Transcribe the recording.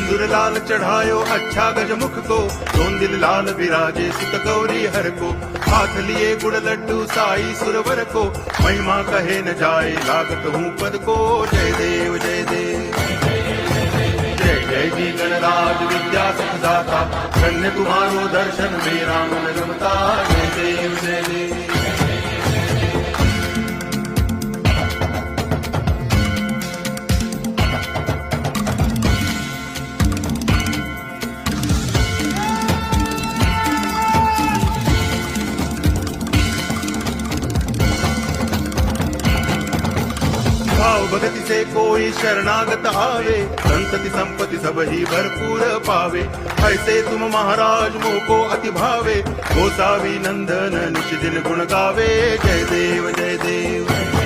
सिंदूर लाल चढ़ायो अच्छा गजमुख को, दोन दिल लाल विराजे सुत गौरी हर को। हाथ लिए गुड़ लड्डू साई सुरवर को, महिमा कहे न जाए लागत हूँ पद को। जय देव जय देव जय जय जी गणराज विद्या सुख दाता, धन्य तुम्हारो दर्शन मेरा मन रमता। जय देव जय देव भाव भगति से कोई शरणागत आवे, संतति संपत्ति सब ही भरपूर पावे। ऐसे तुम महाराज मोह को अति भावे, गोसावी नंदन निश दिन गुण गावे। जय देव जय देव